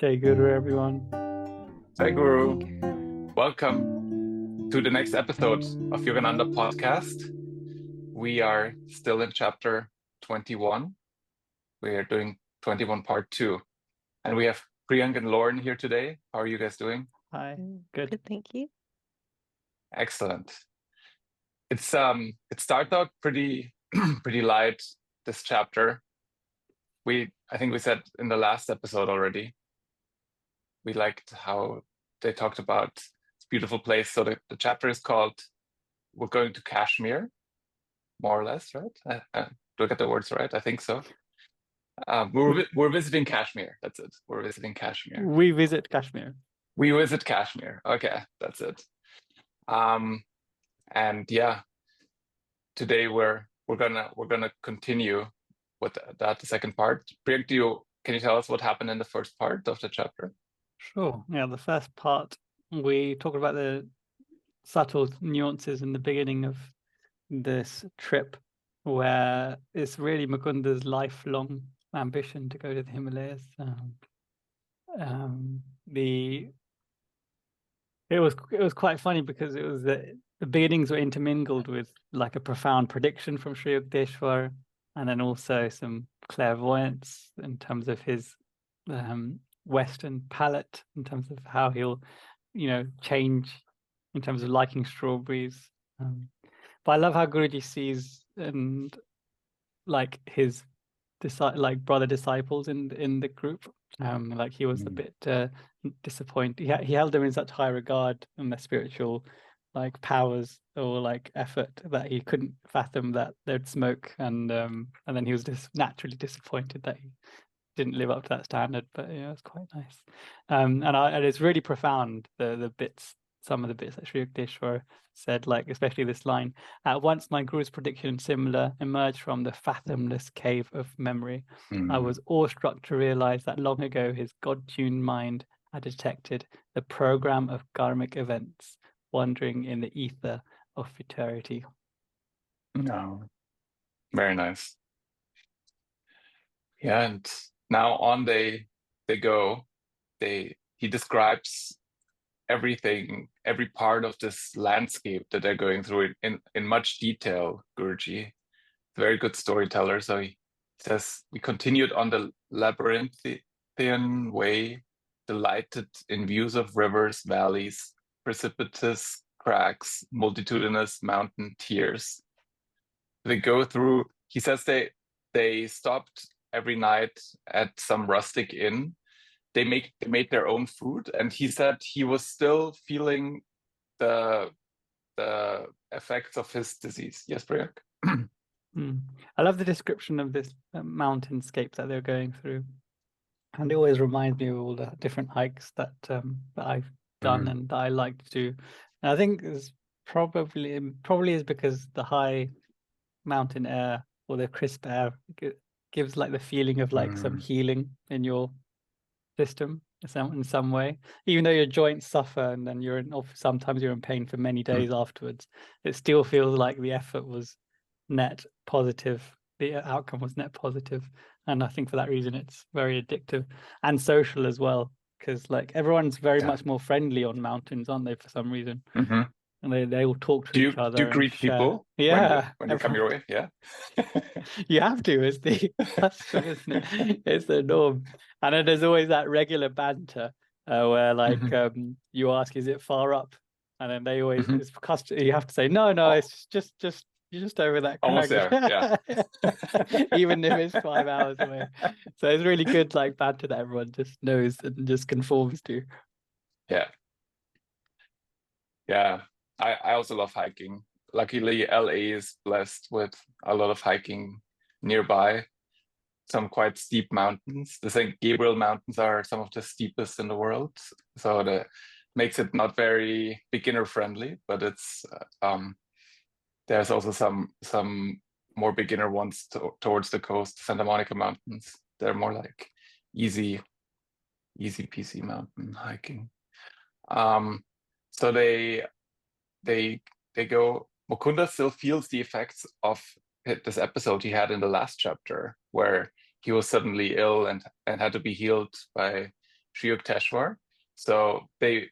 Jai Guru, everyone. Hi, Guru. Welcome to the next episode of Yogananda podcast. We are still in chapter 21. We are doing 21 part 2. And we have Priyank and Lauren here today. How are you guys doing? Hi. Good. Good, thank you. Excellent. It starts out pretty light, this chapter. I think we said in the last episode already, we liked how they talked about this beautiful place. So the chapter is called "We're Going to Kashmir," more or less, right? Do I get the words right? I think so. We're visiting Kashmir. That's it. We're visiting Kashmir. We visit Kashmir. We visit Kashmir. Okay, that's it. And yeah, today we're gonna continue with that, the second part. Priyank, can you tell us what happened in the first part of the chapter? Sure. Yeah, the first part, we talked about the subtle nuances in the beginning of this trip, where it's really Mukunda's lifelong ambition to go to the Himalayas. It was quite funny because it was the beginnings were intermingled with like a profound prediction from Sri Yukteswar, and then also some clairvoyance in terms of his Western palate, in terms of how he'll, change in terms of liking strawberries. But I love how Guruji sees and like his brother disciples in the group. Like he was a bit disappointed. He held them in such high regard in their spiritual like powers or like effort that he couldn't fathom that they'd smoke, and then he was just naturally disappointed that he didn't live up to that standard. But yeah, it's quite nice. And it's really profound, some of the bits that Sri Yukteswar said, like especially this line: "At once my Guru's prediction similar emerged from the fathomless cave of memory. I was awestruck to realize that long ago his God-tuned mind had detected the program of karmic events wandering in the ether of futurity." No, very nice. Yeah, and now on they go. He describes everything, every part of this landscape that they're going through in much detail. Guruji, very good storyteller. So he says, "We continued on the labyrinthine way, delighted in views of rivers, valleys, precipitous cracks, multitudinous mountain tiers." They go through. He says they stopped every night at some rustic inn. They made their own food, and he said he was still feeling the effects of his disease. Yes, Priyank? I love the description of this mountainscape that they're going through, and it always reminds me of all the different hikes that I've done and that I like to do. And I think it's probably is because the high mountain air or the crisp air gives like the feeling of like some healing in your system in some way, even though your joints suffer and then sometimes you're in pain for many days afterwards. It still feels like the effort was net positive, the outcome was net positive, and I think for that reason it's very addictive and social as well, because like everyone's very much more friendly on mountains, aren't they, for some reason? And they all talk to each other. Do you greet people? Yeah, when you come your way. Yeah, you have to. It's the custom, isn't it? It's the norm. And then there's always that regular banter where like you ask, "Is it far up?" And then they always it's custom. You have to say, "No, it's just you're just over that almost there." Yeah, even if it's 5 hours away. So it's really good, like banter that everyone just knows and just conforms to. Yeah. I also love hiking. Luckily, LA is blessed with a lot of hiking nearby. Some quite steep mountains. The St. Gabriel Mountains are some of the steepest in the world, so that makes it not very beginner friendly. But it's there's also some more beginner ones towards the coast. Santa Monica Mountains, they're more like easy peasy mountain hiking. So they go. Mukunda still feels the effects of this episode he had in the last chapter, where he was suddenly ill and had to be healed by Sri Yukteswar. So Sri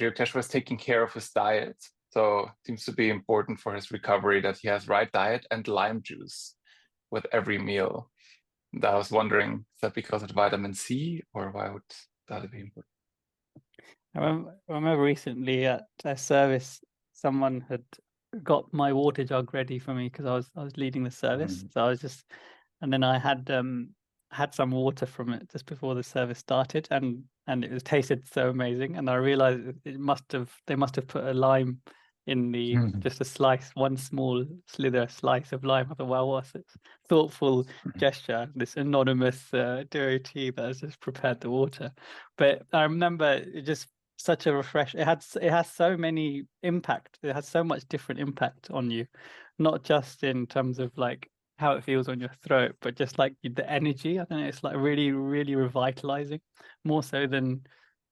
Yukteswar is taking care of his diet. So it seems to be important for his recovery that he has right diet and lime juice with every meal. And I was wondering, is that because of vitamin C, or why would that be important? I remember recently at a service, someone had got my water jug ready for me because I was leading the service. So I was just, and then I had some water from it just before the service started, and it was tasted so amazing. And I realized they must have put a lime in the just a slice, one small slice of lime. I thought, wow, what's this thoughtful gesture? This anonymous devotee that has just prepared the water. But I remember it just such a refresh. It has so many impact. It has so much different impact on you, not just in terms of like how it feels on your throat, but just like the energy. I don't know, it's like really, really revitalizing, more so than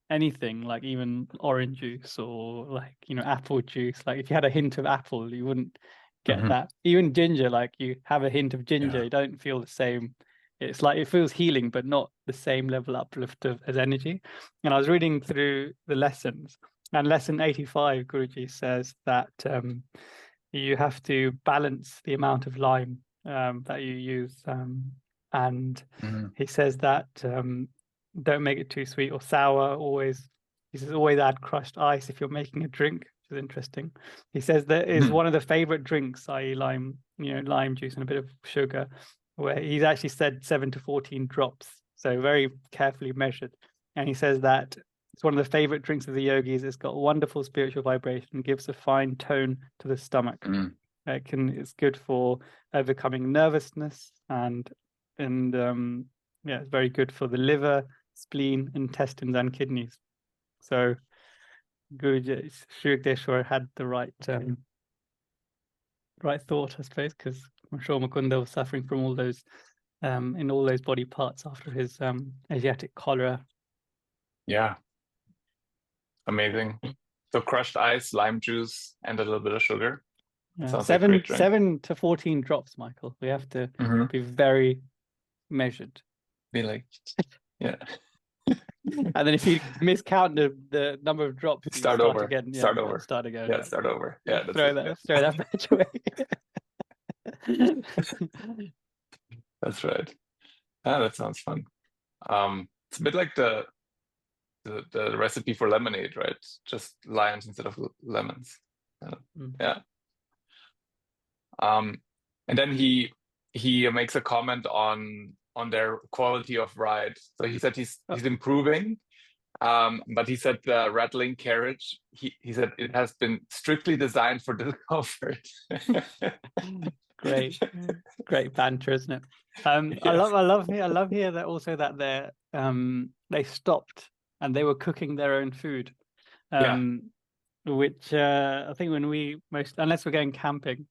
anything, like even orange juice or like, you know, apple juice. Like if you had a hint of apple, you wouldn't get that. Even ginger, like you have a hint of ginger, you don't feel the same. It's like it feels healing, but not the same level uplift as energy. And I was reading through the lessons, and lesson 85, Guruji says that you have to balance the amount of lime that you use, and he says that don't make it too sweet or sour. He says always add crushed ice if you're making a drink, which is interesting. He says that is one of the favorite drinks, i.e. lime, you know, lime juice and a bit of sugar, where he's actually said 7 to 14 drops, so very carefully measured. And he says that it's one of the favorite drinks of the yogis. It's got wonderful spiritual vibration, gives a fine tone to the stomach. It's good for overcoming nervousness, and yeah, it's very good for the liver, spleen, intestines, and kidneys. So Guruji Sri Yukteswar had the right thought, I suppose, because I'm sure Mukunda was suffering from all those in all those body parts after his Asiatic cholera. Yeah, amazing. So crushed ice, lime juice, and a little bit of sugar. Sounds like a great drink. 7 to 14 drops, Michael. We have to be very measured. Be like, yeah. And then if you miscount the number of drops, you start over again. Yeah, start over. Start again. Yeah, start over. Yeah, throw that batch away. That's right. That sounds fun. It's a bit like the recipe for lemonade, right? Just limes instead of lemons. Yeah. And then he makes a comment on their quality of ride. So he said he's improving, but he said the rattling carriage, he said it has been strictly designed for discomfort. Great banter, isn't it? I love here that also that they stopped and they were cooking their own food, which I think when unless we're going camping,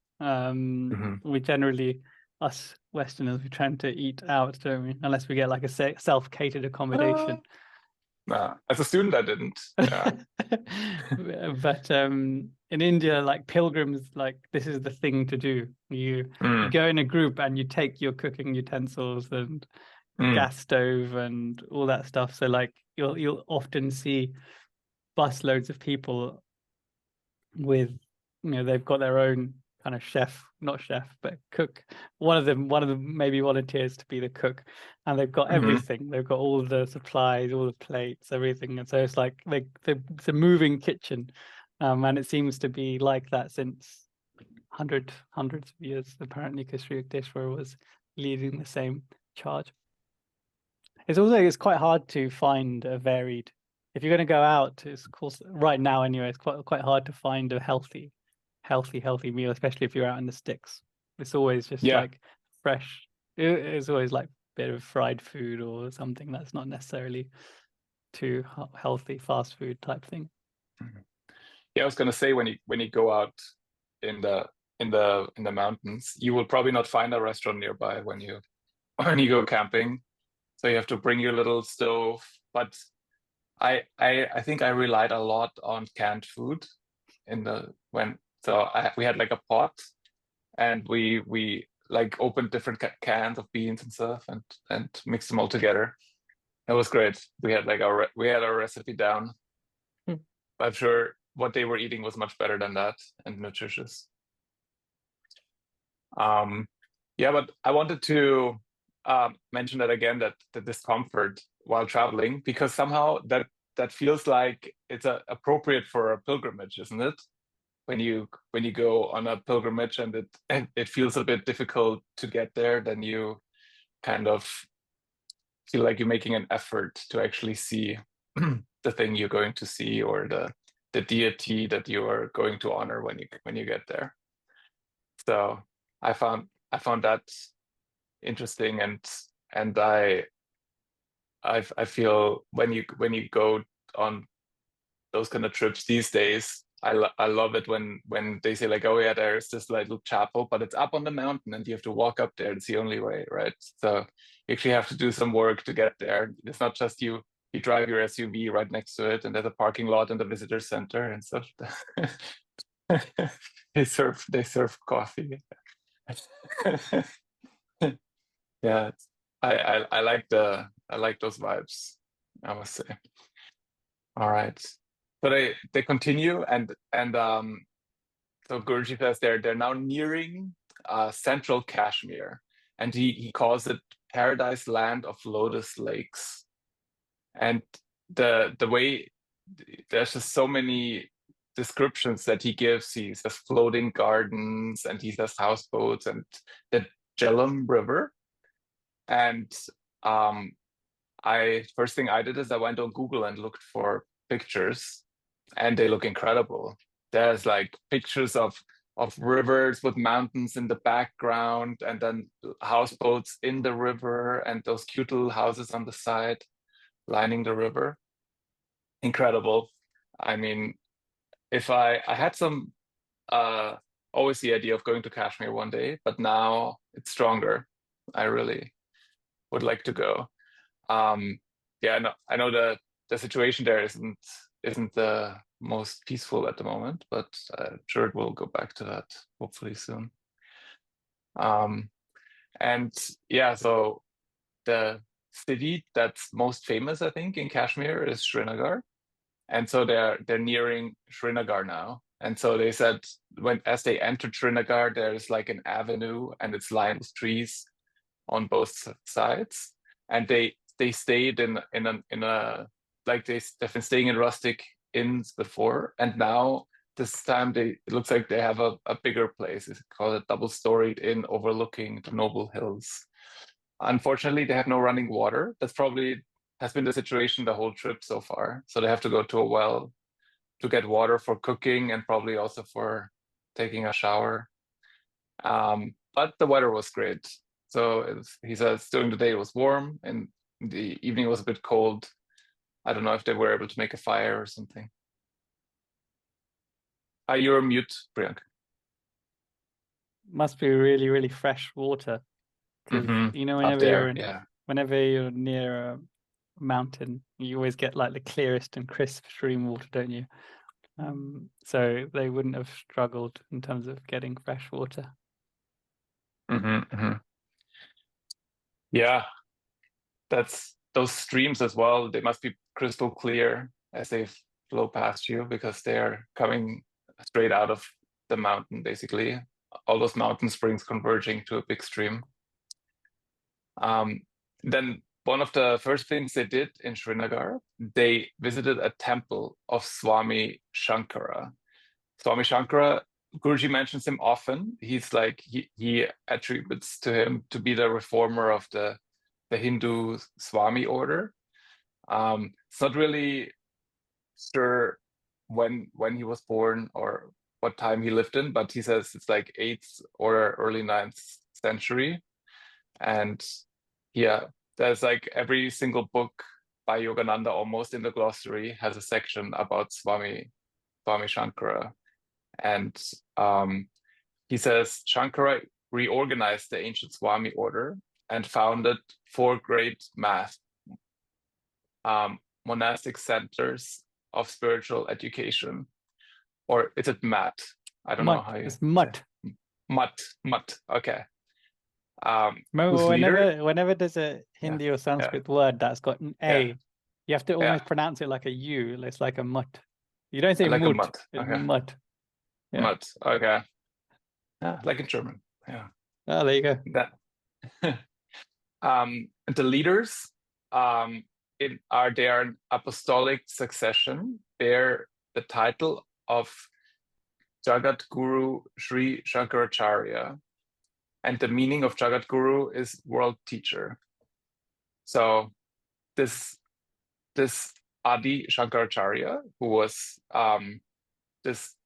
we generally, us Westerners, we tend to eat out, don't we? Unless we get like a self-catered accommodation. As a student, I didn't. Yeah. But in India, like pilgrims, like this is the thing to do. You go in a group and you take your cooking utensils and gas stove and all that stuff. So like you'll often see busloads of people with, you know, they've got their own kind of but cook. One of them maybe volunteers to be the cook, and they've got everything. They've got all the supplies, all the plates, everything. And so it's like it's a moving kitchen, and it seems to be like that since hundreds of years, apparently, because Sri Yukteswar was leading the same charge. It's quite hard to find a varied. If you're going to go out, it's of course right now anyway. It's quite hard to find a healthy meal, especially if you're out in the sticks. It's always just like fresh. It's always like a bit of fried food or something that's not necessarily too healthy, fast food type thing. Yeah, I was gonna say when you go out in the mountains, you will probably not find a restaurant nearby when you go camping. So you have to bring your little stove. But I think I relied a lot on canned food we had like a pot, and we like opened different cans of beans and stuff and mixed them all together. It was great. We had our recipe down. I'm sure what they were eating was much better than that and nutritious. Yeah, but I wanted to mention that again, that the discomfort while traveling, because somehow that feels like it's appropriate for a pilgrimage, isn't it? When you go on a pilgrimage and it feels a bit difficult to get there, then you kind of feel like you're making an effort to actually see the thing you're going to see, or the deity that you are going to honor when you get there. So I found that interesting, and I feel when you go on those kind of trips these days, I love it when they say like, oh yeah, there's this little chapel, but it's up on the mountain and you have to walk up there. It's the only way, right? So you actually have to do some work to get there. It's not just you drive your SUV right next to it, and there's a parking lot in the visitor center and stuff. They serve coffee. Yeah, I like those vibes, I must say. All right. So they continue, and so Gurji says they're now nearing central Kashmir, and he calls it Paradise Land of Lotus Lakes. And the way there's just so many descriptions that he gives. He says floating gardens, and he says houseboats, and the Jhelum River. And first thing I did is I went on Google and looked for pictures, and they look incredible. There's like pictures of rivers with mountains in the background, and then houseboats in the river, and those cute little houses on the side lining the river. Incredible. I mean, if I had some always the idea of going to Kashmir one day, but now it's stronger. I really would like to go. Yeah, no, I know the situation there isn't the most peaceful at the moment, but I'm sure it will go back to that hopefully soon. And yeah, so the city that's most famous, I think, in Kashmir is Srinagar, and so they're nearing Srinagar now. And so they said as they entered Srinagar, there's like an avenue, and it's lined with trees on both sides, and they stayed in a like they've been staying in rustic inns before, and now this time it looks like they have a bigger place. It's called a double-storied inn overlooking the noble hills. Unfortunately, they have no running water. That's probably has been the situation the whole trip so far. So they have to go to a well to get water for cooking, and probably also for taking a shower. But the weather was great. So he says during the day it was warm, and the evening was a bit cold. I don't know if they were able to make a fire or something. You're on mute, Priyank. Must be really, really fresh water. Because Up there, whenever you're near a mountain, you always get like the clearest and crisp stream water, don't you? So they wouldn't have struggled in terms of getting fresh water. Yeah, that's those streams as well. They must be crystal clear as they flow past you, because they're coming straight out of the mountain, basically. All those mountain springs converging to a big stream. Then one of the first things they did in Srinagar, they visited a temple of Swami Shankara. Swami Shankara, Guruji mentions him often. He's like he attributes to him to be the reformer of the Hindu Swami order. It's not really sure when he was born or what time he lived in, but he says it's like 8th or early 9th century. And yeah, there's like every single book by Yogananda almost in the glossary has a section about Swami Shankara. And he says Shankara reorganized the ancient Swami order and founded 4 great monastic centers of spiritual education. Or is it mat? I don't know how you It's mut. Mut. Okay. Remember, whose leader, whenever there's a yeah, Hindi or yeah, Sanskrit word that's got an yeah, A, you have to yeah, almost pronounce it like a U. It's like a mut. You don't say like a mut, mud. it's Okay, mut. Yeah. mud. Okay, yeah, like in German. Yeah, Oh, there you go. that. The leaders they are an apostolic succession, bear the title of Jagat Guru Sri Shankaracharya, and the meaning of Jagat Guru is world teacher. So this Adi Shankaracharya, who was this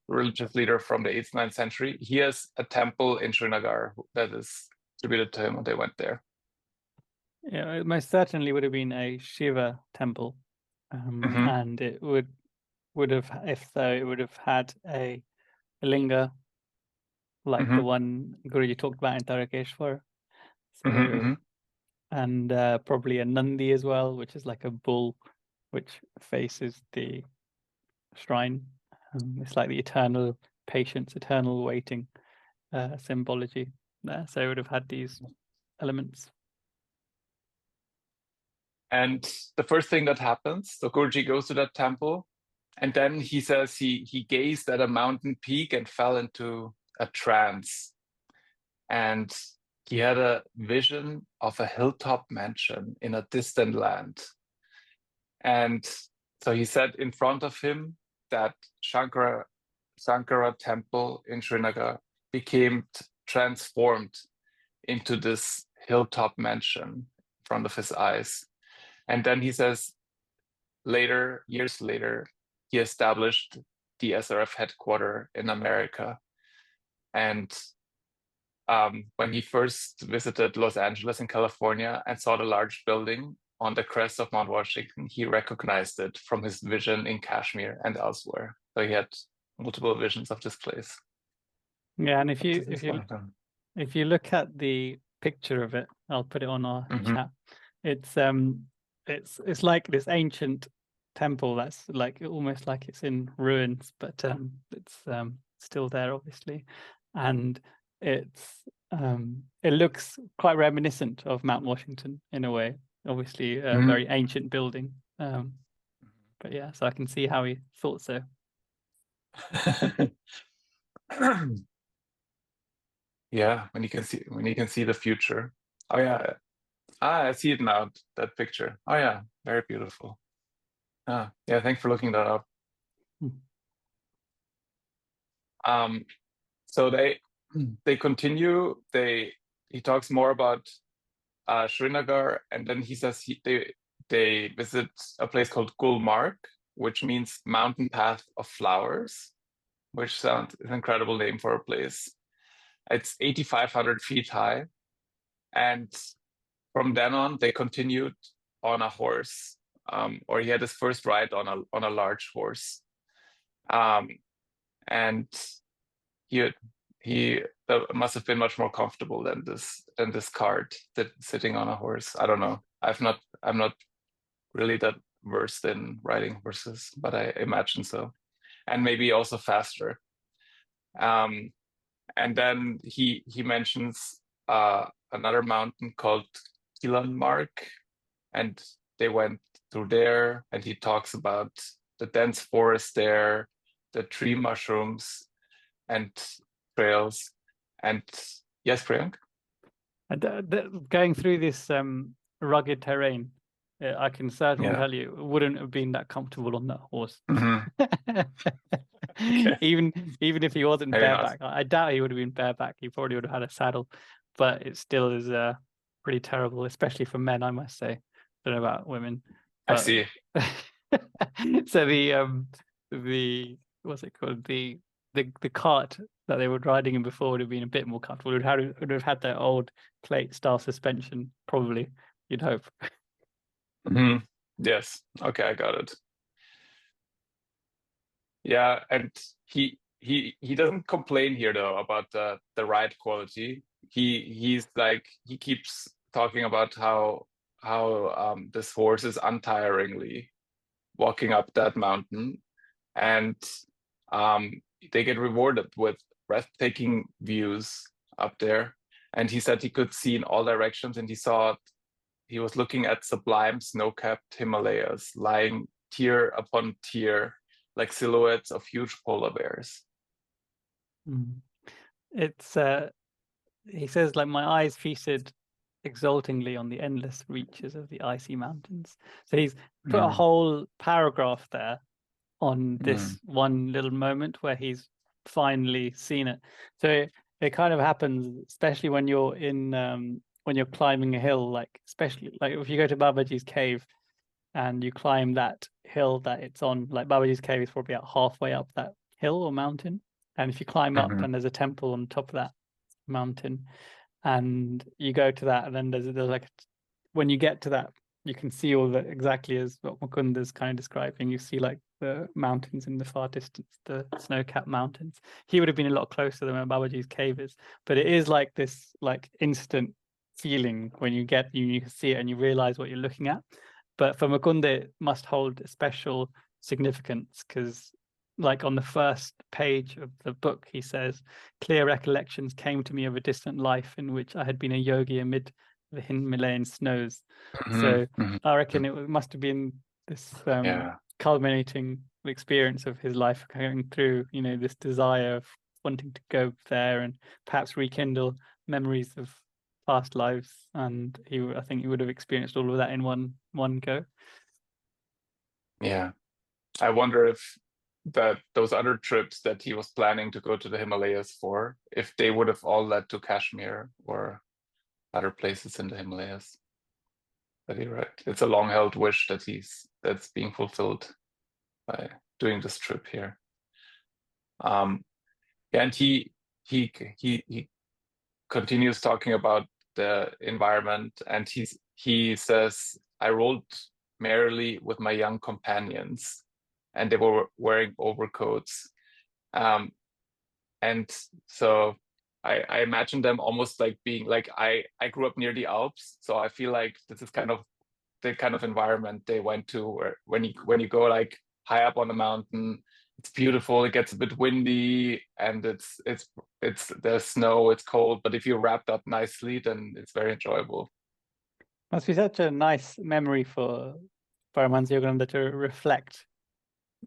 religious leader from the 8th, 9th century, he has a temple in Srinagar that is attributed to him, and they went there. Yeah, it most certainly would have been a Shiva temple, and it would have, if so, it would have had a linga like the one Guruji talked about in Tarakeshwar. So, and probably a Nandi as well, which is like a bull which faces the shrine. It's like the eternal patience, eternal waiting symbology there. So it would have had these elements. And the first thing that happens, so Guruji goes to that temple, and then he says he gazed at a mountain peak and fell into a trance. And he had a vision of a hilltop mansion in a distant land. And so he said in front of him that Shankara temple in Srinagar became transformed into this hilltop mansion in front of his eyes. And then he says years later, he established the SRF headquarters in America. And when he first visited Los Angeles in California and saw the large building on the crest of Mount Washington, he recognized it from his vision in Kashmir and elsewhere. So he had multiple visions of this place. Yeah, and if you look at the picture of it, I'll put it on our chat. It's like this ancient temple that's like almost like it's in ruins, but it's still there, obviously, and it looks quite reminiscent of Mount Washington in a way. Obviously, a very ancient building, but yeah, so I can see how he thought so. Yeah, when you can see the future. Oh yeah, I see it now. That picture. Oh yeah, very beautiful. Yeah, thanks for looking that up. So they continue. He talks more about Srinagar, and then he says they visit a place called Gulmarg, which means mountain path of flowers, which sounds an incredible name for a place. It's 8,500 feet high, and from then on they continued on a horse, or he had his first ride on a large horse, and he that must have been much more comfortable than this cart that sitting on a horse. I don't know. I'm not really that versed in riding horses, but I imagine so, and maybe also faster. And then he mentions another mountain called Kilanmark, and they went through there, and he talks about the dense forest there, the tree mushrooms, and trails. And yes, Priyank? Going through this rugged terrain, I can certainly tell you, it wouldn't have been that comfortable on that horse. Okay. Even if he wasn't bareback, I doubt he would have been bareback. He probably would have had a saddle, but it still is pretty terrible, especially for men, I must say. Don't know about women. But... I see. So the what's it called, the cart that they were riding in before would have been a bit more comfortable. Would have had their old plate style suspension, probably, you'd hope. Yes. Okay, I got it. Yeah, and he doesn't complain here though about the ride quality. He keeps talking about how this horse is untiringly walking up that mountain, and they get rewarded with breathtaking views up there. And he said he could see in all directions, and he was looking at sublime snow-capped Himalayas lying tier upon tier like silhouettes of huge polar bears. It's he says, like, my eyes feasted exultingly on the endless reaches of the icy mountains. So he's put a whole paragraph there on this one little moment where he's finally seen it. So it kind of happens, especially when you're when you're climbing a hill, like especially like if you go to Babaji's cave and you climb that hill that it's on, like Babaji's cave is probably about halfway up that hill or mountain. And if you climb up and there's a temple on top of that mountain, and you go to that, and then there's like, when you get to that, you can see all the, exactly as what Mukunda's kind of describing. You see like the mountains in the far distance, the snow-capped mountains. He would have been a lot closer than where Babaji's cave is, but it is like this like instant feeling when you see it and you realize what you're looking at. But for Mukunda, it must hold a special significance because, like, on the first page of the book, he says, clear recollections came to me of a distant life in which I had been a yogi amid the Himalayan snows. So I reckon it must have been this culminating experience of his life going through, this desire of wanting to go there and perhaps rekindle memories of past lives. And I think he would have experienced all of that in one go. Yeah. I wonder if those other trips that he was planning to go to the Himalayas for, if they would have all led to Kashmir or other places in the Himalayas. But you're right. It's a long-held wish that's being fulfilled by doing this trip here. And he continues talking about the environment, and he says, I rolled merrily with my young companions, and they were wearing overcoats. And so I imagine them almost like being like, I grew up near the Alps, so I feel like this is kind of the kind of environment they went to, where when you go like high up on the mountain, it's beautiful, it gets a bit windy, and it's there's snow, it's cold, but if you're wrapped up nicely, then it's very enjoyable. Must be such a nice memory for Paramahansa Yogananda to reflect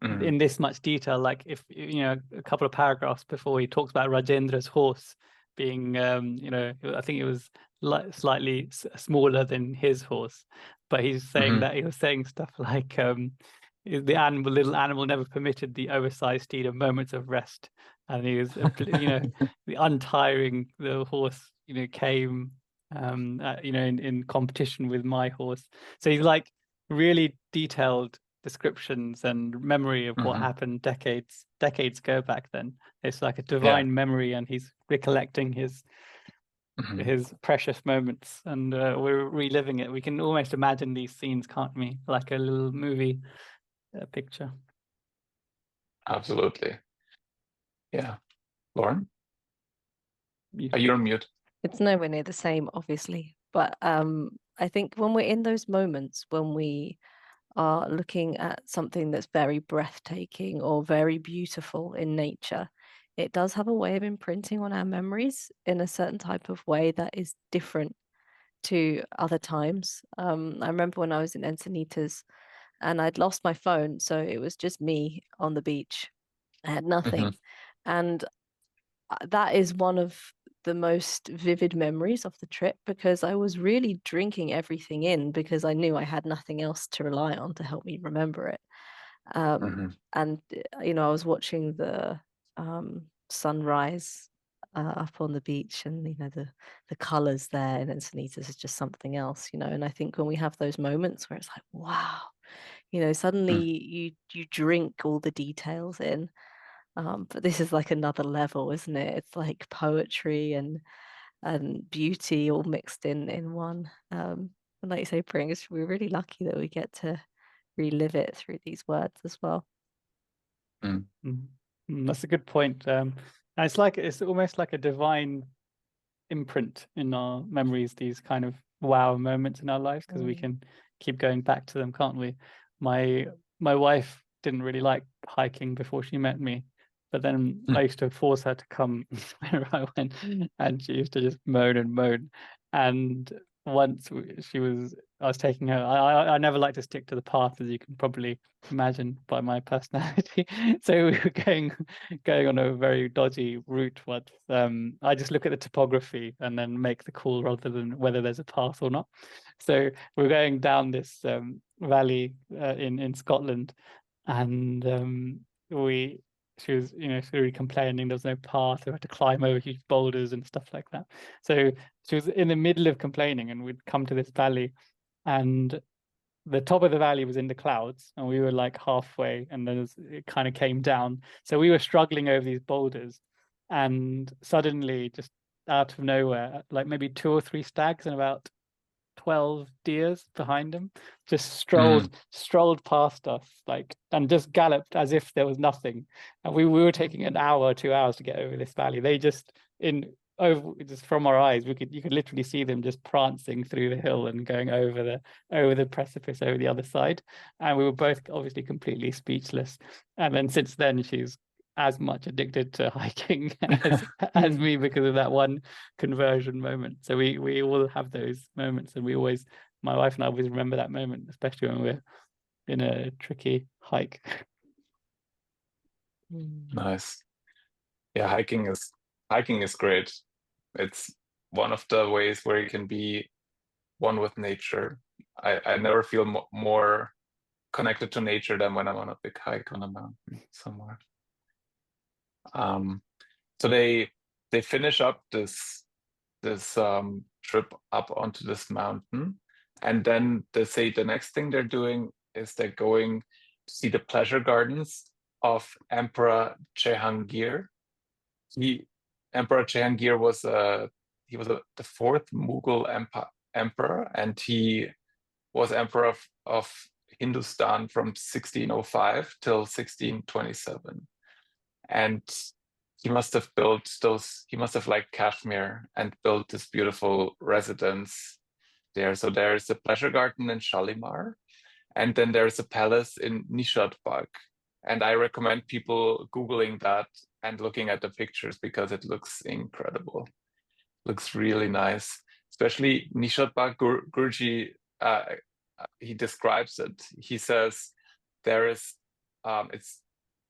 in this much detail. Like, if a couple of paragraphs before, he talks about Rajendra's horse being I think it was slightly smaller than his horse, but he's saying that he was saying stuff like the little animal never permitted the oversized steed of moments of rest, and he was the untiring the horse came in competition with my horse. So he's like really detailed descriptions and memory of what happened decades ago back then. It's like a divine memory, and he's recollecting his precious moments, and we're reliving it. We can almost imagine these scenes, can't we? Like a little movie picture. Absolutely. Yeah. Lauren? You're on mute. It's nowhere near the same, obviously, but I think when we're in those moments, when we are looking at something that's very breathtaking or very beautiful in nature, it does have a way of imprinting on our memories in a certain type of way that is different to other times. I remember when I was in Encinitas and I'd lost my phone, so it was just me on the beach. I had nothing. And that is one of the most vivid memories of the trip, because I was really drinking everything in, because I knew I had nothing else to rely on to help me remember it. And I was watching the sunrise up on the beach, and the colors there in Encinitas is just something else, and I think when we have those moments where it's like, wow, suddenly you drink all the details in. But this is like another level, isn't it? It's like poetry and beauty all mixed in one. And like you say, Pring, we're really lucky that we get to relive it through these words as well. That's a good point. And it's almost like a divine imprint in our memories, these kind of wow moments in our lives, because we can keep going back to them, can't we? My wife didn't really like hiking before she met me, But then I used to force her to come wherever I went, and she used to just moan and moan. And once I was taking her. I never like to stick to the path, as you can probably imagine by my personality. So we were going on a very dodgy route once. I just look at the topography and then make the call rather than whether there's a path or not. So we're going down this valley in Scotland, and she was, really complaining there was no path. We had to climb over huge boulders and stuff like that. So she was in the middle of complaining, and we'd come to this valley, and the top of the valley was in the clouds, and we were like halfway, and then it kind of came down. So we were struggling over these boulders, and suddenly, just out of nowhere, like maybe 2 or 3 stags and about 12 deers behind him just strolled past us, like, and just galloped as if there was nothing. And we were taking an hour or 2 hours to get over this valley. They just just from our eyes, you could literally see them just prancing through the hill and going over the precipice over the other side. And we were both obviously completely speechless. And then since then, she's as much addicted to hiking as me, because of that one conversion moment. So we all have those moments, and my wife and I always remember that moment, especially when we're in a tricky hike. Nice. Yeah, hiking is great. It's one of the ways where you can be one with nature. I never feel more connected to nature than when I'm on a big hike on a mountain somewhere. So they finish up this trip up onto this mountain, and then they say the next thing they're doing is they're going to see the pleasure gardens of Emperor Jehangir. Emperor Jehangir was the 4th Mughal emperor, and he was emperor of Hindustan from 1605 till 1627. And he must have liked Kashmir and built this beautiful residence there. So there's a pleasure garden in Shalimar, and then there's a palace in Nishad Bagh. And I recommend people Googling that and looking at the pictures, because it looks incredible. Looks really nice, especially Nishad Bagh. Guruji, he describes it. He says it's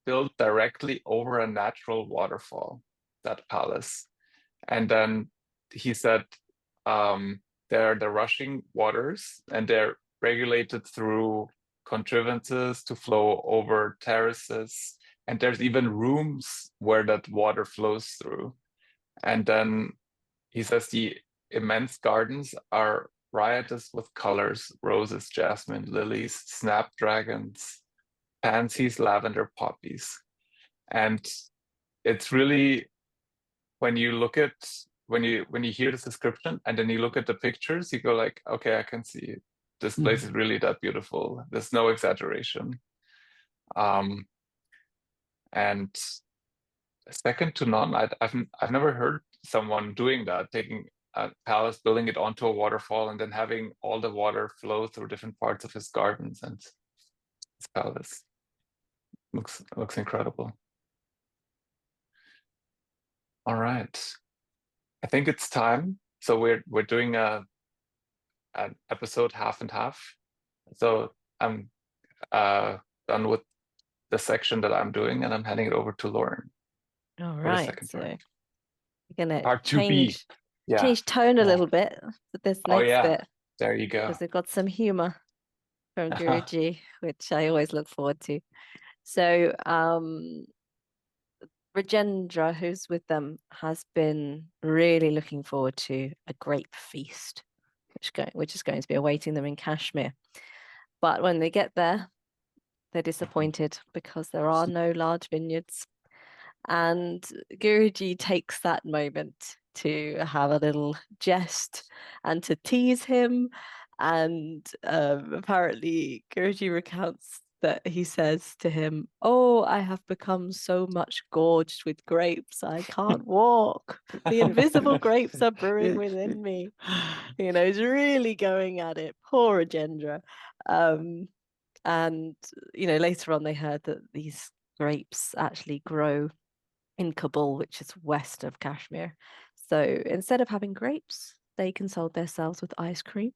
built directly over a natural waterfall, that palace. And then he said there are the rushing waters, and they're regulated through contrivances to flow over terraces. And there's even rooms where that water flows through. And then he says the immense gardens are riotous with colors: roses, jasmine, lilies, snapdragons, pansies, lavender, poppies. And it's really, when you hear this description and then you look at the pictures, you go like, okay, I can see it. This place is really that beautiful. There's no exaggeration. And second to none. I've never heard someone doing that, taking a palace, building it onto a waterfall, and then having all the water flow through different parts of his gardens and his palace. Looks incredible. All right, I think it's time. So we're doing an episode half and half. So I'm done with the section that I'm doing, and I'm handing it over to Lauren. All right, so part. we're gonna Part 2B. change tone a little bit for this next bit. There you go. Because we've got some humor from Guruji, which I always look forward to. So Rajendra, who's with them, has been really looking forward to a grape feast, which is going to be awaiting them in Kashmir. But when they get there, they're disappointed because there are no large vineyards. And Guruji takes that moment to have a little jest and to tease him. And apparently Guruji recounts that he says to him, "Oh, I have become so much gorged with grapes, I can't walk. The invisible grapes are brewing within me." He's really going at it. Poor Rajendra. And later on they heard that these grapes actually grow in Kabul, which is west of Kashmir. So instead of having grapes, they consoled themselves with ice cream.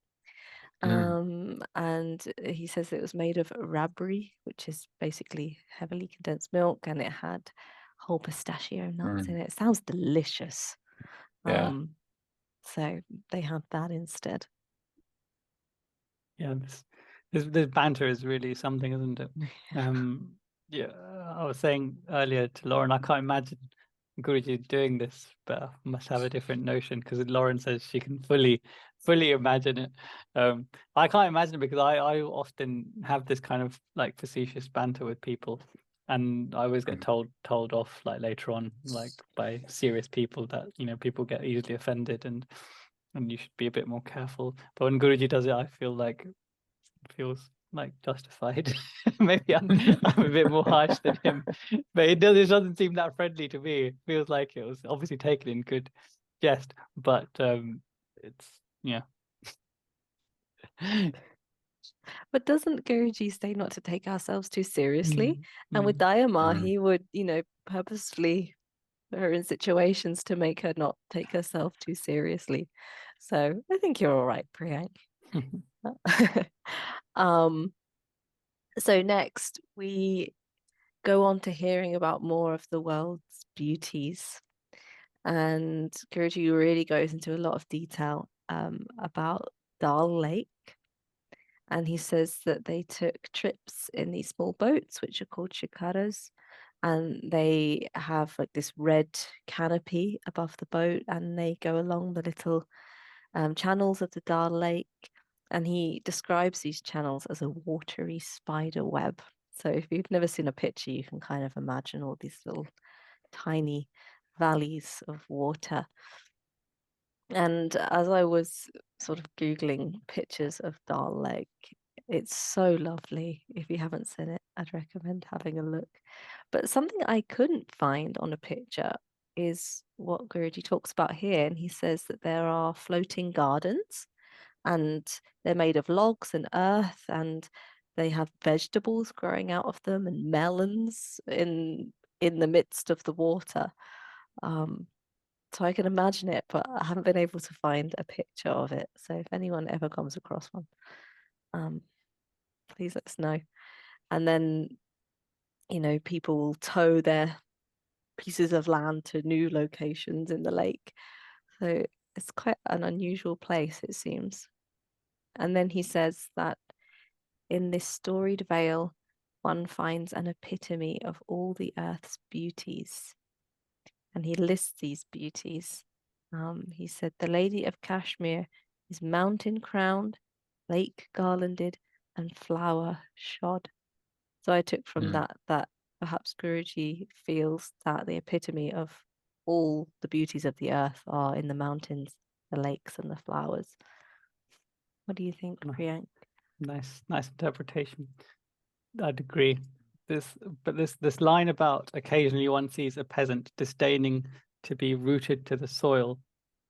And he says it was made of rabri, which is basically heavily condensed milk, and it had whole pistachio nuts in it. It sounds delicious. Yeah. So they had that instead. Yeah, this banter is really something, isn't it? Yeah, I was saying earlier to Lauren, I can't imagine Guruji doing this, but I must have a different notion, because Lauren says she can fully imagine it. I can't imagine it because I often have this kind of like facetious banter with people, and I always get told off like later on, like by serious people, that people get easily offended, and you should be a bit more careful. But when Guruji does it, I feel like it feels like justified. Maybe I'm a bit more harsh than him, but it doesn't seem that friendly to me. It feels like it was obviously taken in good jest, but it's But doesn't Guruji say not to take ourselves too seriously? And with Dayama, he would, purposefully put her in situations to make her not take herself too seriously. So I think you're all right, Priyank. So next we go on to hearing about more of the world's beauties. And Guruji really goes into a lot of detail about Dal Lake. And he says that they took trips in these small boats, which are called shikaras, and they have like this red canopy above the boat, and they go along the little channels of the Dal Lake. And he describes these channels as a watery spider web. So if you've never seen a picture, you can kind of imagine all these little tiny valleys of water. And as I was sort of Googling pictures of Dal Lake, it's so lovely. If you haven't seen it, I'd recommend having a look. But something I couldn't find on a picture is what Guruji talks about here. And he says that there are floating gardens, and they're made of logs and earth, and they have vegetables growing out of them, and melons in the midst of the water. So I can imagine it, but I haven't been able to find a picture of it. So if anyone ever comes across one, please let us know. And then, people will tow their pieces of land to new locations in the lake. So it's quite an unusual place, it seems. And then he says that in this storied vale, one finds an epitome of all the earth's beauties. And he lists these beauties. He said, the Lady of Kashmir is mountain crowned, lake garlanded, and flower shod. So I took from that perhaps Guruji feels that the epitome of all the beauties of the earth are in the mountains, the lakes, and the flowers. What do you think, Priyank? Nice interpretation. I'd agree. This line about occasionally one sees a peasant disdaining to be rooted to the soil,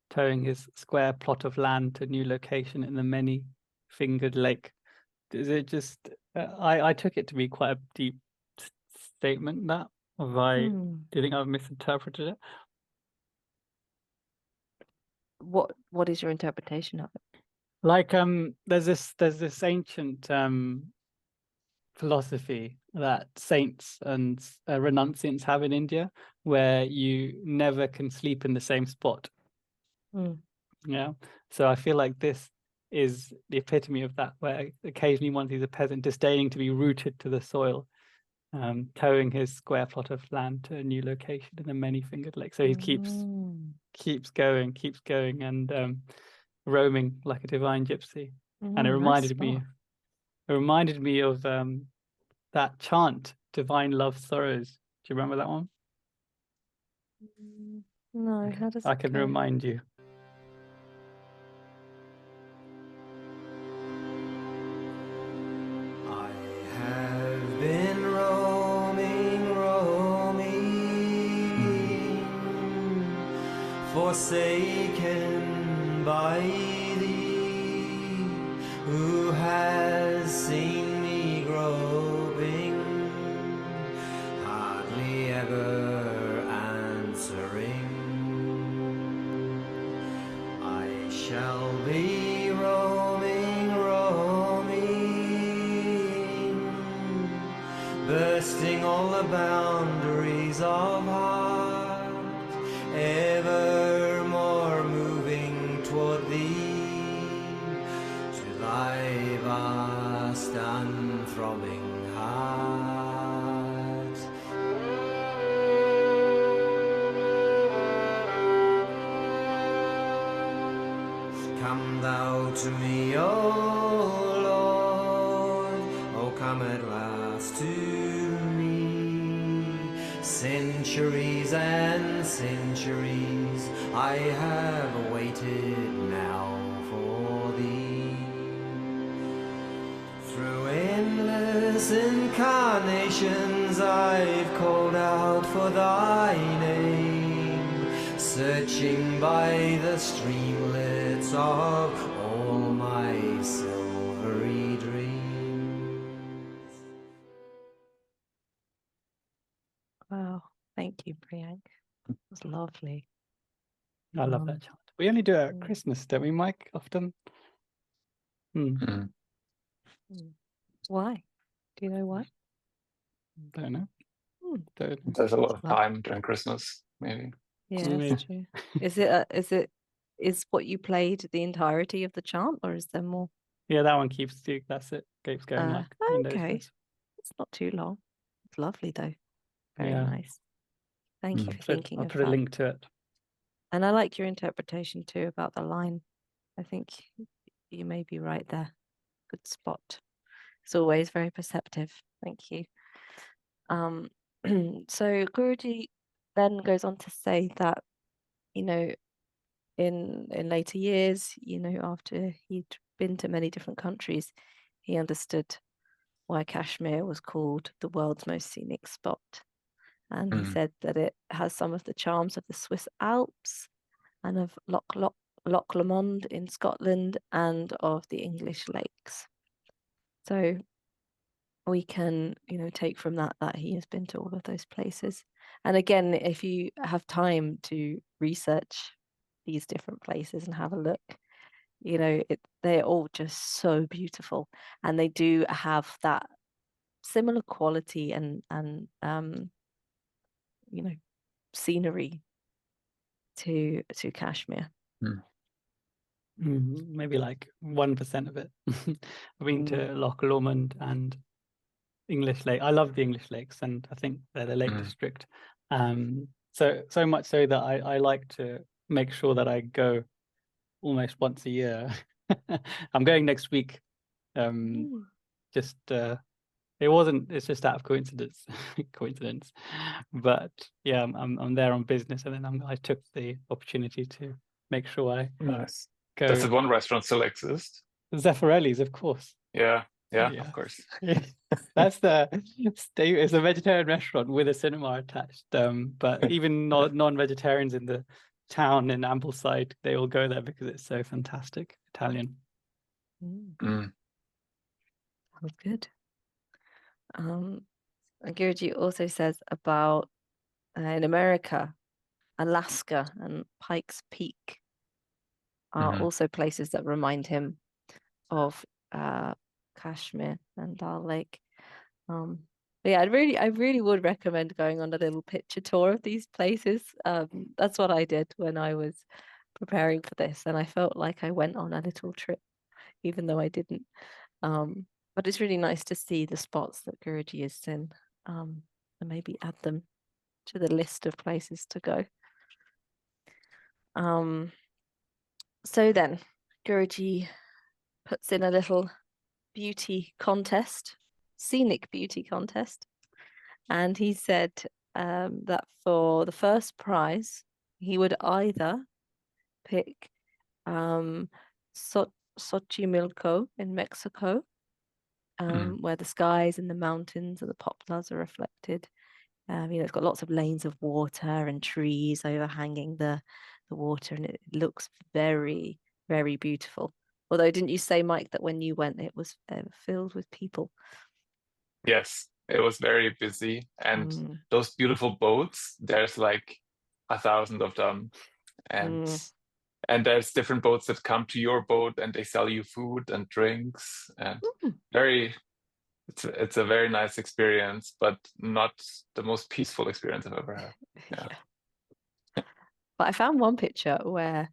towing his square plot of land to new location in the many-fingered lake. Is it just? I took it to be quite a deep statement. That, do you think I've misinterpreted it? What is your interpretation of it? Like there's this ancient philosophy that saints and renunciants have in India, where you never can sleep in the same spot. Yeah, so I feel like this is the epitome of that, where occasionally one sees a peasant disdaining to be rooted to the soil, towing his square plot of land to a new location in the many-fingered lake. So he keeps going and roaming like a divine gypsy. And it reminded me of that chant, Divine Love Sorrows. Do you remember that one? No, Okay. how does I it can go? remind you. I have been roaming, forsaken by thee, who has seen me groping, hardly ever bursting all the boundaries of heart, ever more moving toward thee, to thy vast unthrobbing heart. Come thou to me, O Lord, O come at last to me. Centuries and centuries I have awaited now for thee. Through endless incarnations I've called out for thy name, searching by the streamlets of all my silvery dreams. Wow, thank you, Priyank. It was lovely. I love Um, that chant. We only do it at mm. Christmas, don't we, Mike? Often. Mm. Why? Do you know why? Don't know. Hmm. Don't know. There's a lot of Love- time during Christmas, maybe. Yeah, Maybe. that's true. Is what you played the entirety of the chant, or is there more? Yeah, that one keeps that's it. Keeps going like in those Okay, ways. it's not too long. It's lovely though. Very Yeah. nice. Thank you for thinking I'll of put a that. link to it. And I like your interpretation too about the line. I think you may be right there. Good spot. It's always very perceptive. Thank you. So Guruji then goes on to say that, you know, in later years, you know, after he'd been to many different countries, he understood why Kashmir was called the world's most scenic spot. And he said that it has some of the charms of the Swiss Alps and of Loch Lomond in Scotland and of the English lakes. So we can, you know, take from that he has been to all of those places. And again, if you have time to research these different places and have a look, you know, they're all just so beautiful, and they do have that similar quality and you know, scenery to Kashmir. Maybe like 1% of it. I've been to Loch Lomond and English Lake. I love the English Lakes, and I think they're the Lake District. So much so that I like to make sure that I go almost once a year. I'm going next week. Just it's just out of coincidence. But yeah, I'm there on business, and then I took the opportunity to make sure I Nice. go. Does the one restaurant still exist? Zeffirelli's, of course. Yeah, Yeah. of course. That's it's a vegetarian restaurant with a cinema attached. But even non-vegetarians in the town in Ambleside, they all go there because it's so fantastic. Italian. Sounds good. Guruji also says about in America, Alaska and Pikes Peak are also places that remind him of Kashmir and Dal Lake. But yeah, I really would recommend going on a little picture tour of these places. That's what I did when I was preparing for this, and I felt like I went on a little trip, even though I didn't. But it's really nice to see the spots that Guruji is in, and maybe add them to the list of places to go. So then Guruji puts in a little beauty contest, scenic beauty contest, and he said that for the first prize he would either pick Xochimilco in Mexico, where the skies and the mountains and the poplars are reflected. You know, it's got lots of lanes of water and trees overhanging the water, and it looks very, very beautiful. Although, didn't you say, Mike, that when you went, it was filled with people? Yes, it was very busy, and those beautiful boats, there's like 1,000 of them, and there's different boats that come to your boat and they sell you food and drinks, and very, it's a very nice experience, but not the most peaceful experience I've ever had. Yeah. But I found one picture where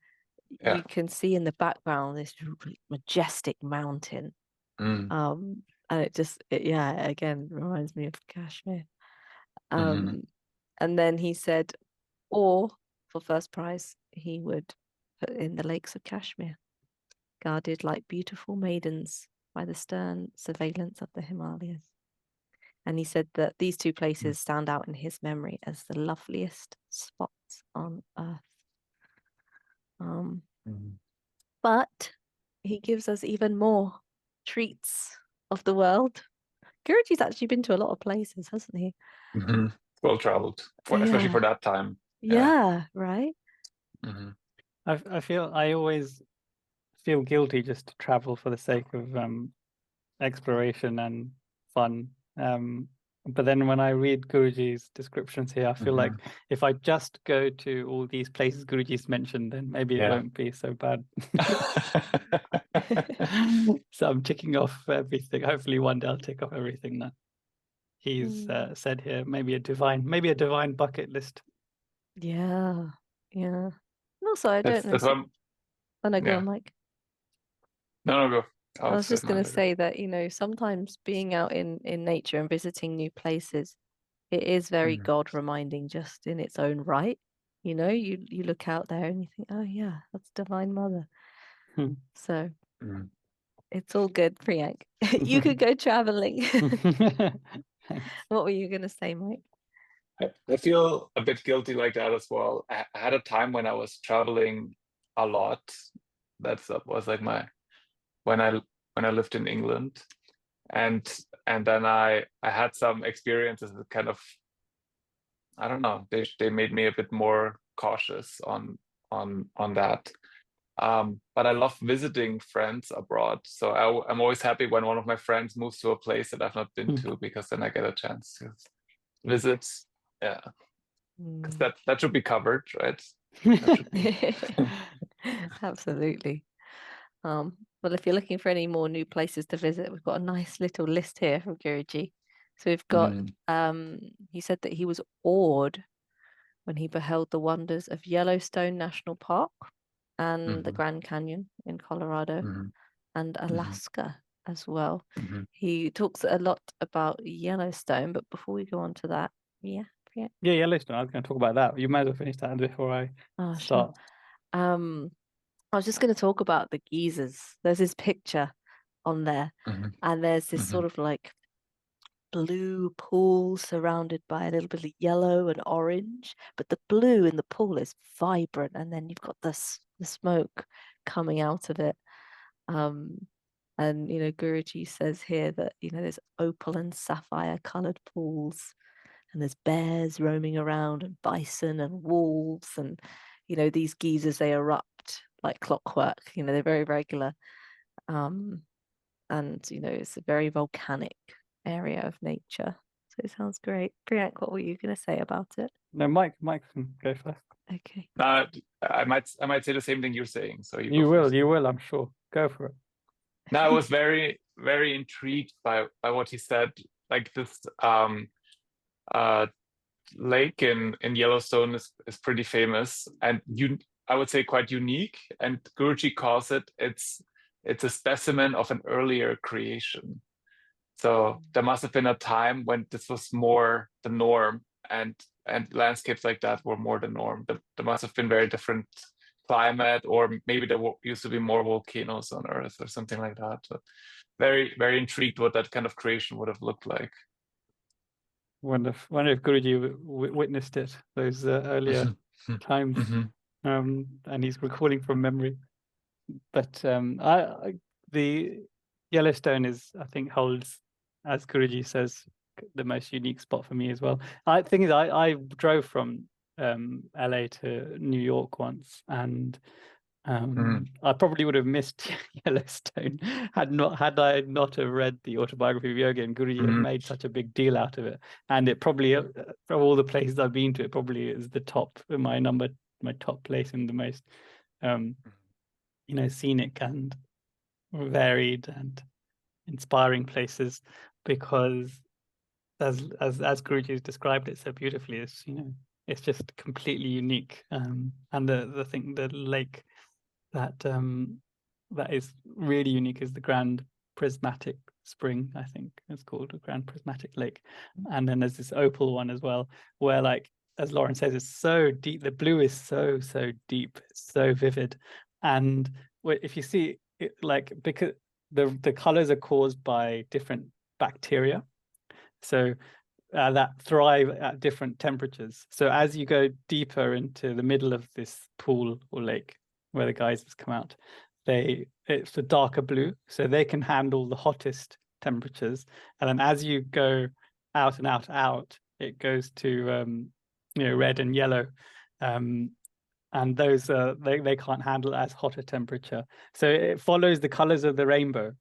Yeah. you can see in the background this majestic mountain. Mm. And it again reminds me of Kashmir. Mhm. And then he said, or for first prize, he would put in the lakes of Kashmir, guarded like beautiful maidens by the stern surveillance of the Himalayas. And he said that these two places stand out in his memory as the loveliest spots on earth. But he gives us even more treats of the world. Guruji's actually been to a lot of places, hasn't he? Mhm. Well traveled, especially for that time. Yeah, right. I feel I always feel guilty just to travel for the sake of exploration and fun. But then when I read Guruji's descriptions here, I feel like if I just go to all these places Guruji's mentioned, then maybe it won't be so bad. So I'm ticking off everything. Hopefully one day I'll tick off everything that he's said here. Maybe a divine bucket list. Yeah. And also, I don't know. That's what Go on, Mike. No, go. I was just going to say that, sometimes being out in nature and visiting new places, it is very God reminding just in its own right. You look out there and you think, oh yeah, that's Divine Mother. So it's all good, Priyank. You could go traveling. What were you going to say, Mike? I feel a bit guilty like that as well. I had a time when I was traveling a lot. That was like when I lived in England, and then I had some experiences that kind of, I don't know, they made me a bit more cautious on that. But I love visiting friends abroad, so I'm always happy when one of my friends moves to a place that I've not been to, because then I get a chance to visit. Yeah, because that should be covered, right? Absolutely. Well, if you're looking for any more new places to visit, we've got a nice little list here from Guruji. So we've got, he said that he was awed when he beheld the wonders of Yellowstone National Park and the Grand Canyon in Colorado and Alaska as well. He talks a lot about Yellowstone, but before we go on to that, Yellowstone. I was going to talk about that. You might as well finish that before I start. Sure. I was just going to talk about the geysers. There's this picture on there, and there's this sort of like blue pool surrounded by a little bit of yellow and orange, but the blue in the pool is vibrant, and then you've got the smoke coming out of it. And Guruji says here that there's opal and sapphire colored pools, and there's bears roaming around, and bison and wolves, and these geysers, they erupt like clockwork. They're very regular, and it's a very volcanic area of nature. So it sounds great. Priyank, what were you going to say about it? No, Mike can go first. Okay. I might say the same thing you're saying. So you will, I'm sure. Go for it. No, I was very, very intrigued by what he said. Like this lake in Yellowstone is pretty famous, and I would say quite unique. And Guruji calls it's a specimen of an earlier creation. So there must have been a time when this was more the norm, and landscapes like that were more the norm. There must have been very different climate, or maybe there used to be more volcanoes on Earth or something like that. So very, very intrigued what that kind of creation would have looked like. Wonder if Guruji witnessed it, those earlier times, and he's recalling from memory. But the Yellowstone I think holds, as Guruji says, the most unique spot for me as well. I drove from LA to New York once, and I probably would have missed Yellowstone had I not have read the Autobiography of Yogi, and Guruji had made such a big deal out of it. And it probably, of all the places I've been to, it probably is the top, my top place in the most, scenic and varied and inspiring places. because as Guruji's described it so beautifully, it's it's just completely unique. And the lake that that is really unique is the Grand Prismatic Spring, I think it's called, a Grand Prismatic Lake. And then there's this opal one as well, where, like, as Lauren says, it's so deep. The blue is so deep, so vivid. And if you see it, like, because the colors are caused by different bacteria, so that thrive at different temperatures. So as you go deeper into the middle of this pool or lake where the geysers come out, it's a darker blue, so they can handle the hottest temperatures. And then as you go out and out, it goes to red and yellow, and those they can't handle as hot a temperature. So it follows the colors of the rainbow.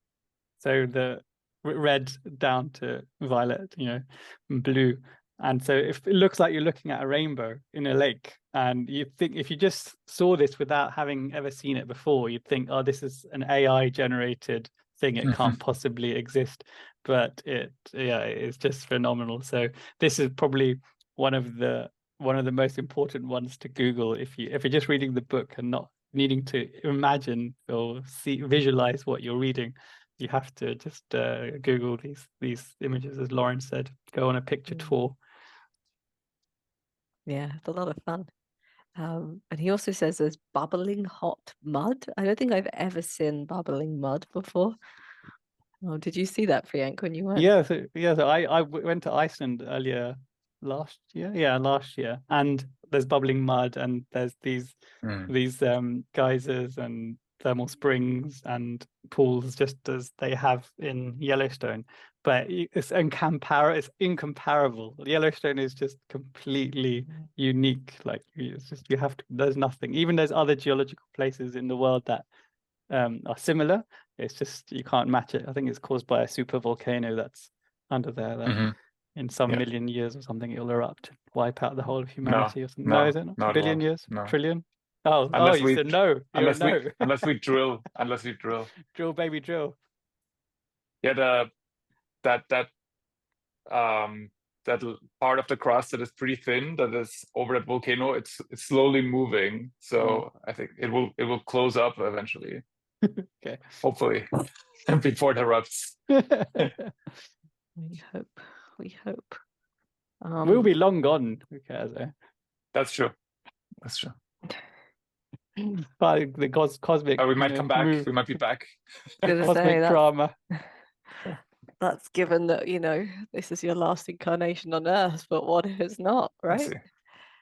So the red down to violet, and blue. And so if it looks like you're looking at a rainbow in a lake, and you think, if you just saw this without having ever seen it before, you'd think, oh, this is an AI generated thing, it can't possibly exist. But it's just phenomenal. So this is probably one of the most important ones to Google if you're just reading the book and not needing to imagine or visualize what you're reading. You have to just Google these images, as Lauren said. Go on a picture tour. Yeah, it's a lot of fun. And he also says there's bubbling hot mud. I don't think I've ever seen bubbling mud before. Oh, did you see that, Priyank, when you went? Yeah, so I went to Iceland earlier last year. Yeah, last year. And there's bubbling mud, and there's these geysers and thermal springs and pools, just as they have in Yellowstone. But it's incomparable. Yellowstone is just completely unique. Like, it's just, there's nothing. Even there's other geological places in the world that are similar. It's just, you can't match it. I think it's caused by a super volcano that's under there that in some million years or something it'll erupt, wipe out the whole of humanity or something. No, is it not? Billion years? No. Trillion? Oh, you said no. Unless we drill. Drill, baby, drill. Yeah, that part of the crust that is pretty thin, that is over that volcano, it's slowly moving. So I think it will close up eventually. Okay. Hopefully, before it erupts. We hope. We'll be long gone. Who cares? That's true. But the cosmic. We might come back. We might be back. Cosmic drama. That's given that this is your last incarnation on Earth, but what if it's not, right?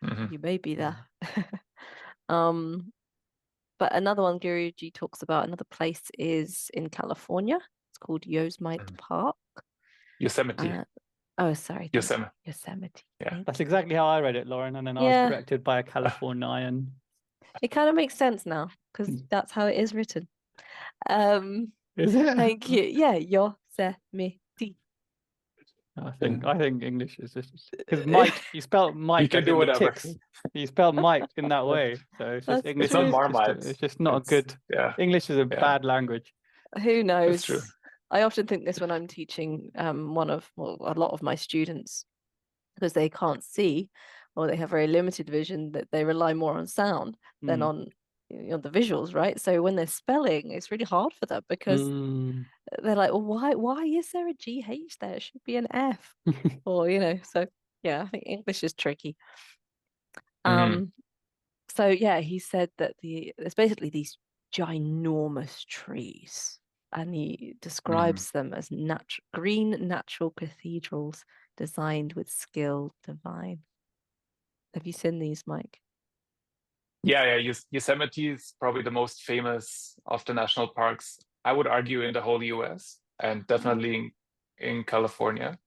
You may be there. But another one Guruji talks about, another place, is in California. It's called Yosemite Park. Yosemite. Yosemite. Yeah, that's exactly how I read it, Lauren. And then I was corrected by a Californian. It kind of makes sense now, because that's how it is written. Is it? Thank you. Yeah, Yosemite. I think English is just because Mike. You spelled Mike. You can do whatever. You spelled Mike in that way, so it's just English. It's not Marmite. It's just not a good. Yeah. English is a bad language. Who knows? That's true. I often think this when I'm teaching a lot of my students, because they can't see or they have very limited vision, that they rely more on sound than on the visuals, right? So when they're spelling, it's really hard for them, because they're like, well, why is there a GH there? It should be an F. Or so yeah, I think English is tricky. So yeah, he said that there's basically these ginormous trees, and he describes them as green natural cathedrals designed with skill divine. Have you seen these, Mike? Yeah. Yosemite is probably the most famous of the national parks, I would argue, in the whole US, and definitely in California.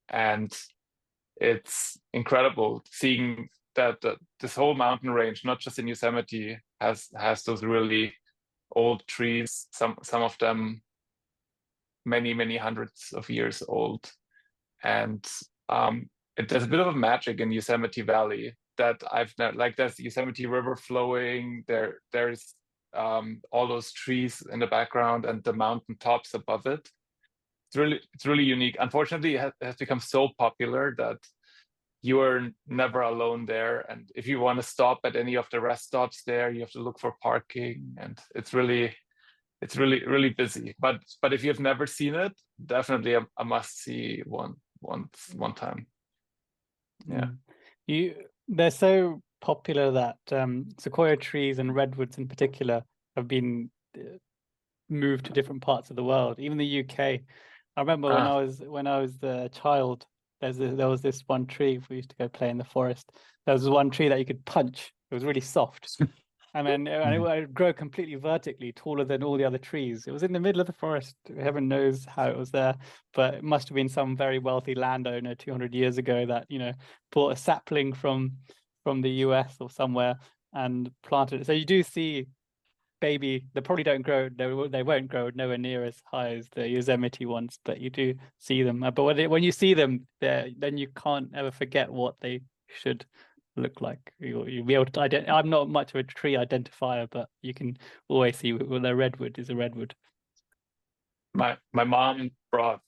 And it's incredible seeing that this whole mountain range, not just in Yosemite, has those really old trees, some of them many hundreds of years old. And there's a bit of a magic in Yosemite Valley that there's the Yosemite River flowing, there's all those trees in the background and the mountain tops above it. it's really unique. Unfortunately, it has become so popular that you are never alone there. And if you want to stop at any of the rest stops there, you have to look for parking, and it's really busy. But if you've never seen it, definitely a must see one time. Yeah. They're so popular that sequoia trees and redwoods in particular have been moved to different parts of the world, even the UK. I remember when I was a child, there was this one tree. We used to go play in the forest. There was one tree that you could punch. It was really soft, and then it would grow completely vertically, taller than all the other trees. It was in the middle of the forest. Heaven knows how it was there, but it must have been some very wealthy landowner 200 years ago that bought a sapling from the US or somewhere and planted it. So you do see they probably don't grow, they won't grow nowhere near as high as the Yosemite ones, but you do see them. But when you see them there, then you can't ever forget what they should look like. You'll be able to I'm not much of a tree identifier, but you can always see when a redwood is a redwood. My mom brought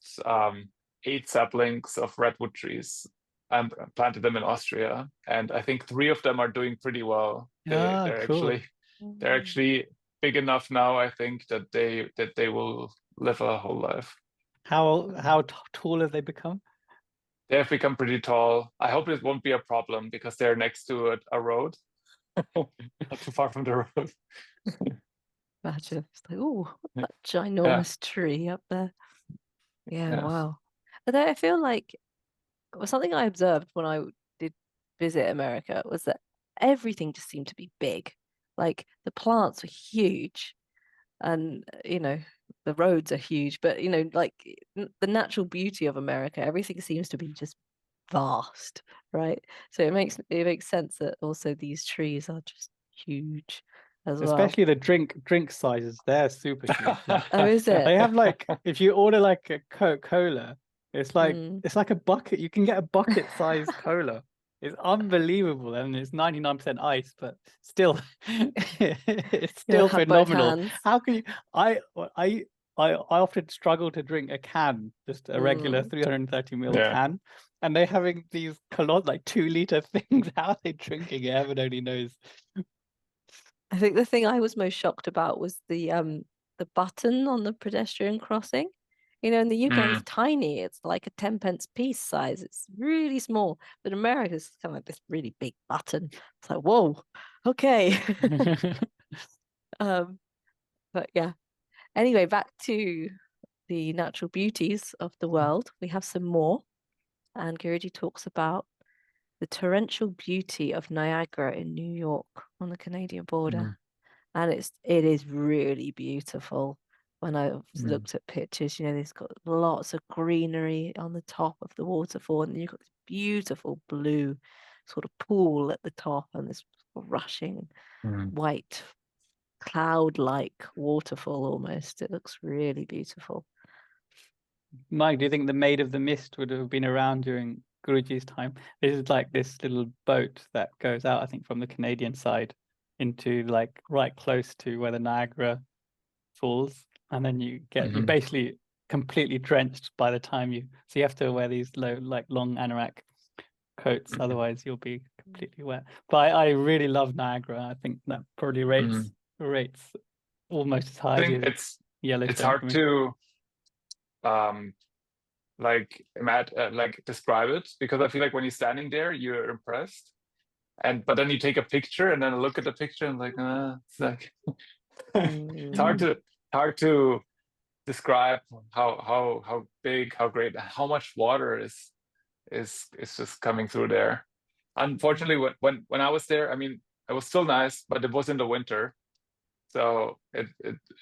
8 saplings of redwood trees and planted them in Austria, and I think 3 of them are doing pretty well. They're Cool. actually big enough now, I think, that they will live a whole life. How tall have they become? They have become pretty tall. I hope it won't be a problem because they're next to a road, not too far from the road. Imagine it's like, oh, that ginormous tree up there. Yeah, wow. But I feel like something I observed when I did visit America was that everything just seemed to be big. Like the plants were huge, and the roads are huge, but like the natural beauty of America, everything seems to be just vast, right? So it makes sense that also these trees are just huge as well. Especially the drink sizes, they're super huge. Oh, is it? They have if you order like a Coca-Cola, it's like a bucket. You can get a bucket sized cola. It's unbelievable, and it's 99% ice, but still, it's still phenomenal. How can you? I often struggle to drink a can, just a regular 330 ml can, and they're having these like 2-liter things. How are they drinking it? Heaven only knows. I think the thing I was most shocked about was the button on the pedestrian crossing. In the UK it's tiny. It's like a 10-pence piece size. It's really small. But in America it's kind of like this really big button. It's like, whoa, okay. But yeah. Anyway, back to the natural beauties of the world. We have some more. And Guruji talks about the torrential beauty of Niagara in New York on the Canadian border. And it is really beautiful. When I looked at pictures, there's got lots of greenery on the top of the waterfall, and you've got this beautiful blue sort of pool at the top, and this rushing white cloud-like waterfall almost. It looks really beautiful. Mike, do you think the Maid of the Mist would have been around during Guruji's time? This is like this little boat that goes out, I think, from the Canadian side into like right close to where the Niagara falls, and then you get you're basically completely drenched by the time so you have to wear these long anorak coats, otherwise you'll be completely wet. But I really love Niagara. I think that probably rates almost as high as Yellowstone. It's hard to describe it, because I feel like when you're standing there you're impressed, but then you take a picture and then look at the picture and it's like it's hard to describe how big, how great, how much water is just coming through there. Unfortunately, when I was there, I mean, it was still nice, but it was in the winter, so it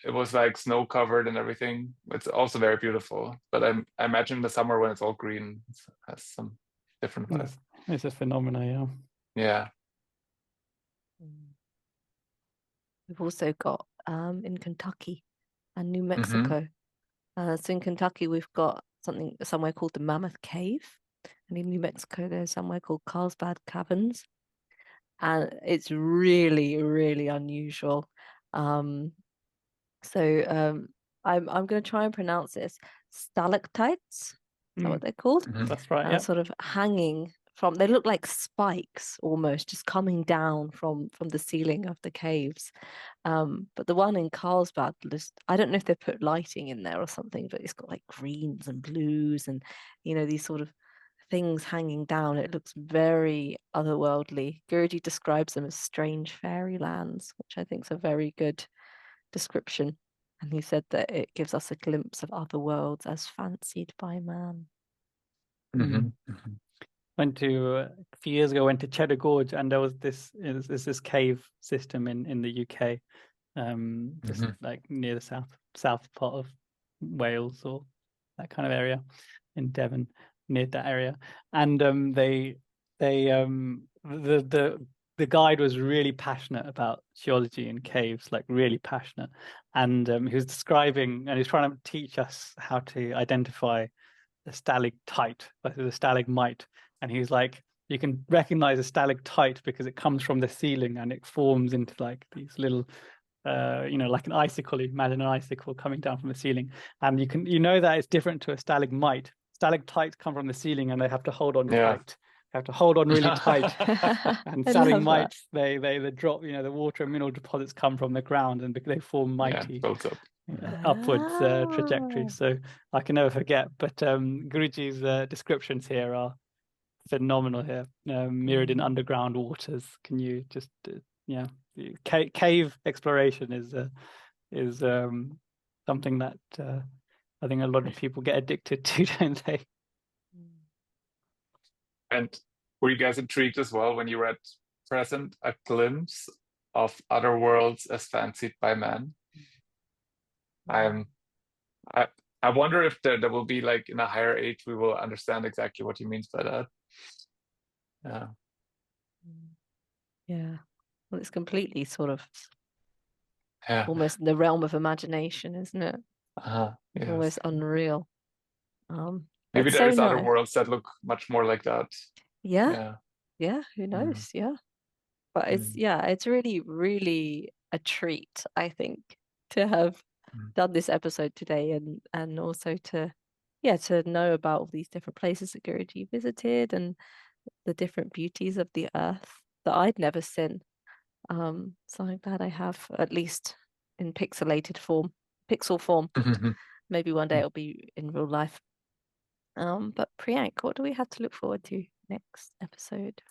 was like snow covered and everything. It's also very beautiful, but I imagine the summer when it's all green, it has some different vibe. It's a phenomenon, yeah. We've also got in Kentucky and New Mexico. So in Kentucky we've got somewhere called the Mammoth Cave, and in New Mexico there's somewhere called Carlsbad Caverns, and it's really, really unusual. I'm going to try and pronounce this. stalactites. Is that what they're called? Mhm. That's right. Yeah. Sort of hanging from, they look like spikes almost, just coming down from the ceiling of the caves. But the one in Carlsbad, I don't know if they put lighting in there or something, but it's got like greens and blues and, you know, these sort of things hanging down. It looks very otherworldly. Guruji describes them as strange fairylands, which I think is a very good description. And he said that it gives us a glimpse of other worlds as fancied by man. Mhm. Mhm. Went to a few years ago. Went to Cheddar Gorge, and there was this cave system in the UK, just Mhm. like near the south part of Wales or that kind of area in Devon, near that area. And the guide was really passionate about geology and caves, like really passionate. And he was describing, and he was trying to teach us how to identify the stalactite versus the stalagmite. And he was like, you can recognize a stalactite because it comes from the ceiling and it forms into like these little like an icicle. Imagine an icicle coming down from the ceiling, and you know that it's different to a stalagmite. Stalactites come from the ceiling and they have to hold on Yeah. tight. They have to hold on really tight. And I love that. stalagmites, they drop. You know, the water and mineral deposits come from the ground and they form Yeah, mighty built up. upwards Ah. trajectory. So I can never forget. But Guruji's descriptions here are phenomenal here, mirrored in underground waters. Can you just cave exploration is something that I think a lot of people get addicted to, don't they? And were you guys intrigued as well when you read present a glimpse of other worlds as fancied by man? I wonder if there will be, like, in a higher age we will understand exactly what he means by that. Yeah. Well, it's completely sort of Yeah. almost in the realm of imagination, isn't it? Yes. Almost unreal. Maybe It's there's so other nice. worlds that look much more like that. Yeah, who knows? Yeah. But it's really, really a treat, I think, to have done this episode today and also to know about all these different places that Guruji visited and the different beauties of the earth that I'd never seen. So I'm glad I have, at least in pixel form. Maybe one day it'll be in real life. But Priyank, what do we have to look forward to next episode?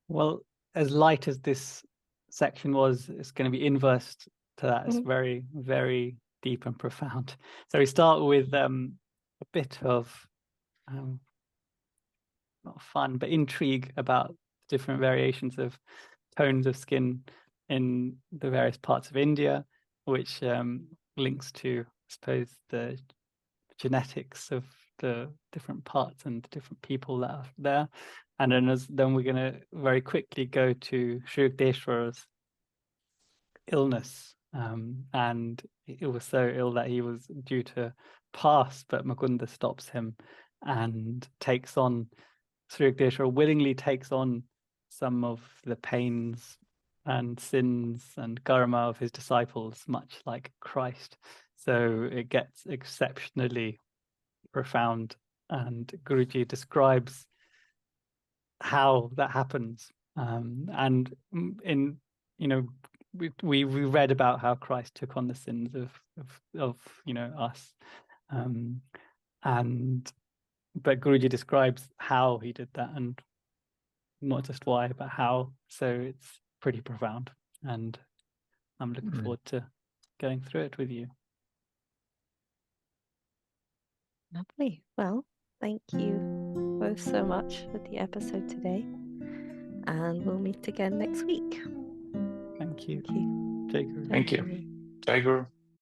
Well, as light as this section was, it's going to be inverse to that. It's very, very deep and profound. So we start with a bit of not fun, but intrigue about different variations of tones of skin in the various parts of India, which links to, I suppose, the genetics of the different parts and the different people that are there. And then we're going to very quickly go to Sri Yukteswar's illness. And it was so ill that he was due to pass, but Mukunda stops him and takes on, Sri Yukteswar willingly takes on some of the pains and sins and karma of his disciples, much like Christ. So it gets exceptionally profound, and Guruji describes how that happens. And in we read about how Christ took on the sins of us, but Guruji describes how he did that, and not just why, but how. So it's pretty profound, and I'm looking forward to going through it with you. Lovely. Well, thank you both so much for the episode today, and we'll meet again next week. Thank you. Thank you. Jai Guru. Thank you. Jai Guru.